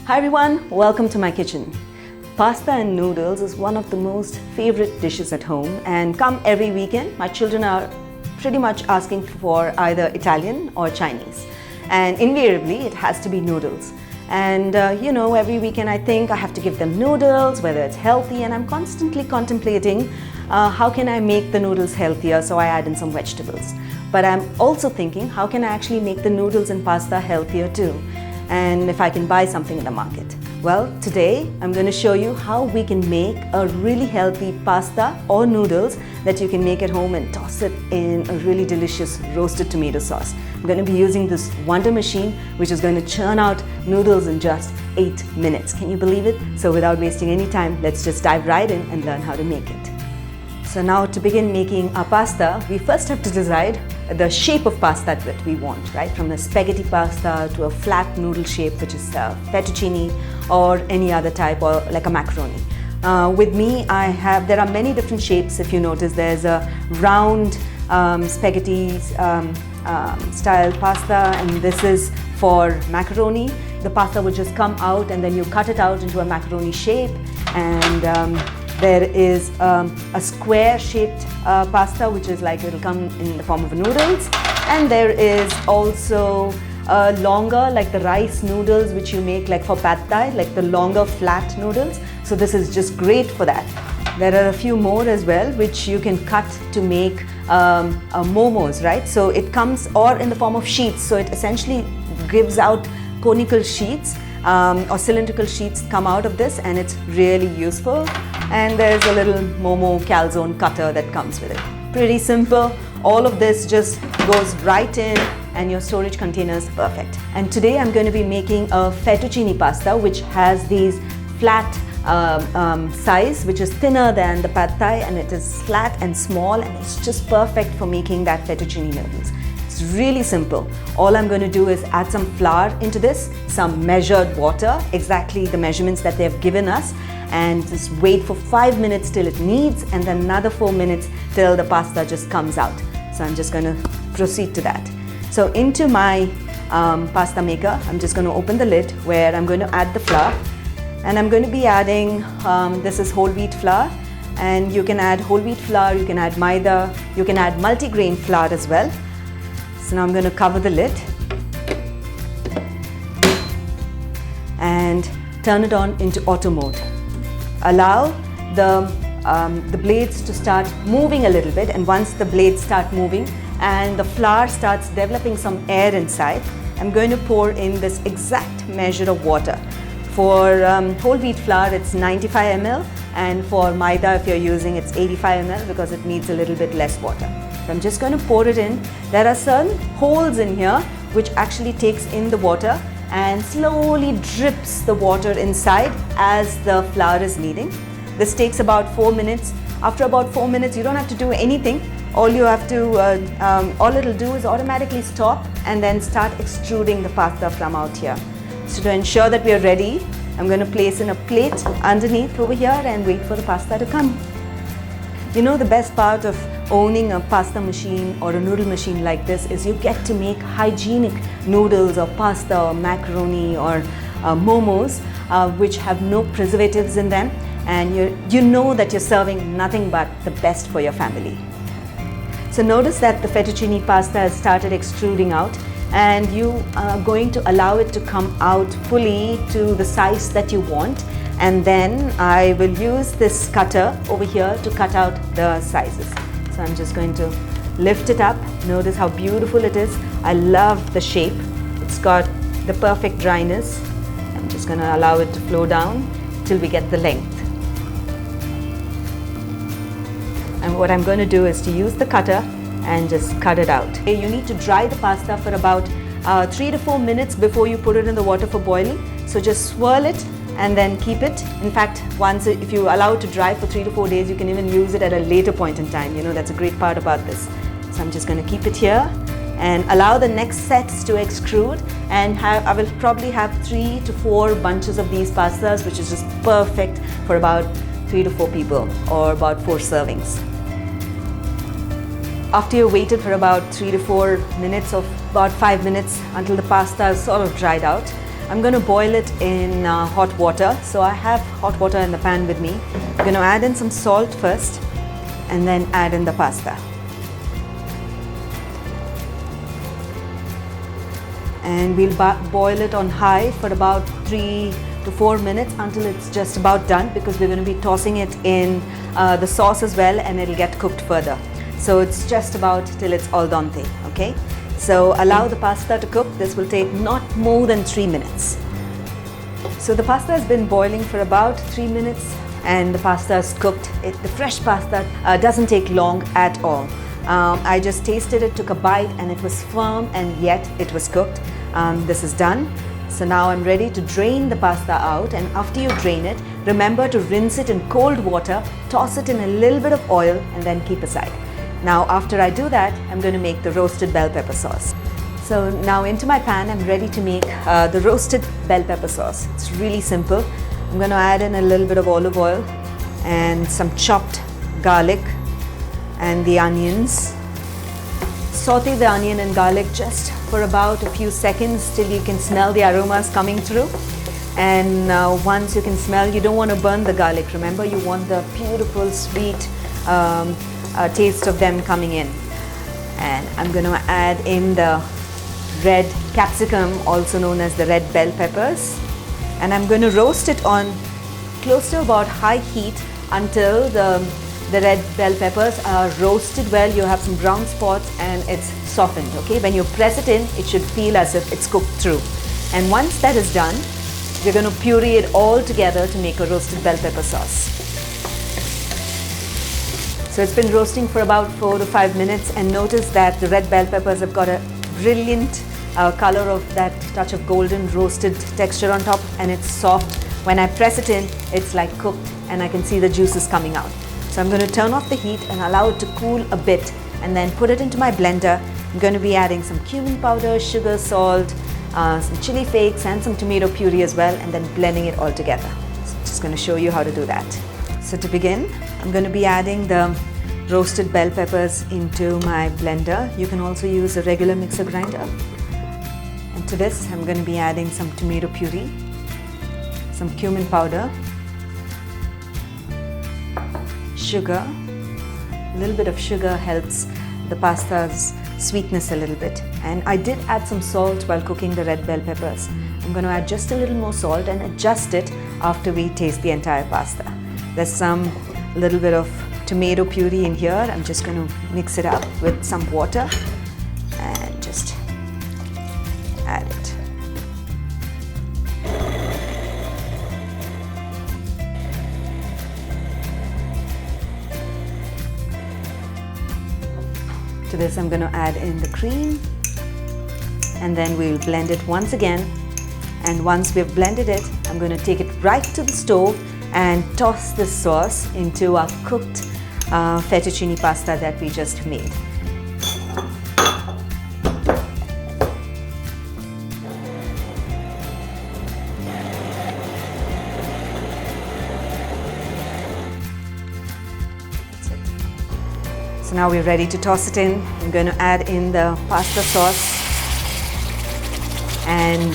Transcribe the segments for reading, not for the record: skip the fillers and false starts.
Hi everyone, welcome to my kitchen. Pasta and noodles is one of the most favorite dishes at home, and come every weekend, my children are pretty much asking for either Italian or Chinese. And invariably, it has to be noodles. And every weekend I think I have to give them noodles, whether it's healthy, and I'm constantly contemplating how can I make the noodles healthier, so I add in some vegetables. But I'm also thinking, how can I actually make the noodles and pasta healthier too? And if I can buy something in the market. Well, today I'm going to show you how we can make a really healthy pasta or noodles that you can make at home and toss it in a really delicious roasted tomato sauce. I'm going to be using this wonder machine which is going to churn out noodles in just 8 minutes. Can you believe it? So without wasting any time, let's just dive right in and learn how to make it. So now to begin making our pasta, we first have to decide the shape of pasta that we want, right? From a spaghetti pasta to a flat noodle shape, which is fettuccine or any other type, or like a macaroni. With me, there are many different shapes. If you notice, there's a round spaghetti style pasta, and this is for macaroni. The pasta will just come out and then you cut it out into a macaroni shape, and there is a square shaped pasta, which is like it'll come in the form of noodles, and there is also longer, like the rice noodles which you make like for pad thai, like the longer flat noodles. So this is just great for that. There are a few more as well which you can cut to make momos, right? So it comes or in the form of sheets, so it essentially gives out conical sheets or cylindrical sheets come out of this, and it's really useful. And there's a little momo calzone cutter that comes with it. Pretty simple. All of this just goes right in and your storage container is perfect. And today I'm going to be making a fettuccine pasta which has these flat size, which is thinner than the pad thai, and it is flat and small, and it's just perfect for making that fettuccine noodles. It's really simple. All I'm going to do is add some flour into this, some measured water, exactly the measurements that they've given us, and just wait for 5 minutes till it kneads, and then another 4 minutes till the pasta just comes out. So I'm just going to proceed to that. So into my pasta maker, I'm just going to open the lid where I'm going to add the flour, and I'm going to be adding, this is whole wheat flour, and you can add whole wheat flour, you can add maida, you can add multigrain flour as well. So now I'm going to cover the lid and turn it on into auto mode. Allow the blades to start moving a little bit, and once the blades start moving and the flour starts developing some air inside, I'm going to pour in this exact measure of water. For whole wheat flour, it's 95 ml, and for maida, if you're using, it's 85 ml because it needs a little bit less water. So I'm just going to pour it in. There are certain holes in here which actually takes in the water and slowly drips the water inside as the flour is kneading. This takes about 4 minutes. After about 4 minutes, you don't have to do anything. All you have to, all it'll do is automatically stop and then start extruding the pasta from out here. So to ensure that we are ready, I'm going to place in a plate underneath over here and wait for the pasta to come. You know, the best part of owning a pasta machine or a noodle machine like this is you get to make hygienic noodles or pasta or macaroni or momos which have no preservatives in them, and you know that you're serving nothing but the best for your family. So notice that the fettuccine pasta has started extruding out, and you are going to allow it to come out fully to the size that you want, and then I will use this cutter over here to cut out the sizes. So I'm just going to lift it up. Notice how beautiful it is. I love the shape. It's got the perfect dryness. I'm just going to allow it to flow down till we get the length. And what I'm going to do is to use the cutter and just cut it out. You need to dry the pasta for about 3 to 4 minutes before you put it in the water for boiling. So just swirl it and then keep it. In fact, if you allow it to dry for 3 to 4 days, you can even use it at a later point in time. You know, that's a great part about this. So I'm just going to keep it here and allow the next sets to extrude, and I will probably have 3 to 4 bunches of these pastas, which is just perfect for about 3 to 4 people or about 4 servings. After you've waited for about 3 to 4 minutes or about 5 minutes until the pasta is sort of dried out, I'm going to boil it in hot water. So I have hot water in the pan with me. I'm going to add in some salt first and then add in the pasta. And we'll boil it on high for about 3 to 4 minutes until it's just about done, because we're going to be tossing it in the sauce as well, and it'll get cooked further. So it's just about till it's al dente, okay? So allow the pasta to cook. This will take not more than 3 minutes. So the pasta has been boiling for about 3 minutes and the pasta is cooked. The fresh pasta doesn't take long at all. I just tasted it, took a bite, and it was firm and yet it was cooked. This is done. So now I'm ready to drain the pasta out, and after you drain it, remember to rinse it in cold water, toss it in a little bit of oil and then keep aside. Now after I do that, I'm going to make the roasted bell pepper sauce. So now into my pan, I'm ready to make the roasted bell pepper sauce. It's really simple. I'm going to add in a little bit of olive oil and some chopped garlic and the onions. Saute the onion and garlic just for about a few seconds till you can smell the aromas coming through. And once you can smell, you don't want to burn the garlic. Remember, you want the beautiful sweet taste of them coming in. And I'm going to add in the red capsicum, also known as the red bell peppers. And I'm going to roast it on close to about high heat until the red bell peppers are roasted well. You have some brown spots and it's softened, okay? When you press it in, it should feel as if it's cooked through. And once that is done, you're going to puree it all together to make a roasted bell pepper sauce. So it's been roasting for about 4 to 5 minutes, and notice that the red bell peppers have got a brilliant color of that touch of golden roasted texture on top, and it's soft. When I press it in, it's like cooked and I can see the juices coming out. So I'm going to turn off the heat and allow it to cool a bit and then put it into my blender. I'm going to be adding some cumin powder, sugar, salt, some chili flakes and some tomato puree as well, and then blending it all together. So I'm just going to show you how to do that. So to begin, I'm going to be adding the roasted bell peppers into my blender. You can also use a regular mixer grinder. And to this, I'm going to be adding some tomato puree, some cumin powder, sugar. A little bit of sugar helps the pasta's sweetness a little bit. And I did add some salt while cooking the red bell peppers. I'm going to add just a little more salt and adjust it after we taste the entire pasta. There's some little bit of tomato puree in here. I'm just going to mix it up with some water and just add it. To this, I'm going to add in the cream, and then we'll blend it once again. And once we've blended it, I'm going to take it right to the stove and toss this sauce into our cooked fettuccine pasta that we just made. So now we're ready to toss it in. I'm going to add in the pasta sauce and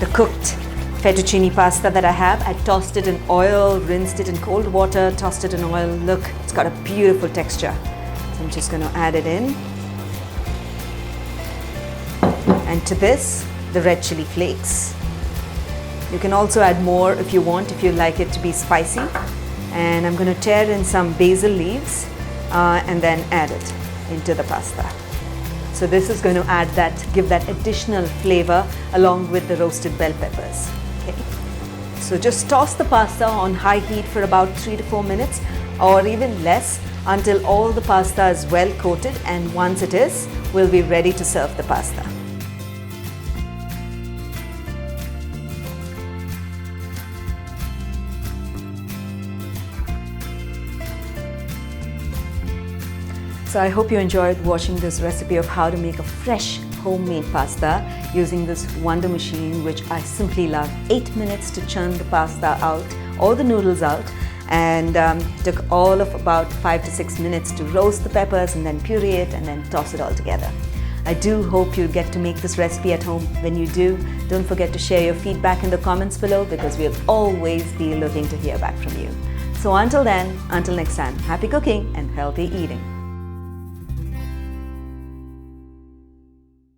the cooked fettuccine pasta that I have. I tossed it in oil, rinsed it in cold water, tossed it in oil. Look, it's got a beautiful texture. So I'm just going to add it in. And to this, the red chili flakes. You can also add more if you want, if you like it to be spicy. And I'm going to tear in some basil leaves and then add it into the pasta. So this is going to add that, give that additional flavor along with the roasted bell peppers. Okay. So just toss the pasta on high heat for about 3 to 4 minutes or even less until all the pasta is well coated, and once it is, we'll be ready to serve the pasta. So I hope you enjoyed watching this recipe of how to make a fresh homemade pasta using this wonder machine, which I simply love. 8 minutes to churn the pasta out, all the noodles out, and took all of about 5 to 6 minutes to roast the peppers and then puree it and then toss it all together. I do hope you get to make this recipe at home. When you do, don't forget to share your feedback in the comments below because we'll always be looking to hear back from you. So until then, until next time, happy cooking and healthy eating.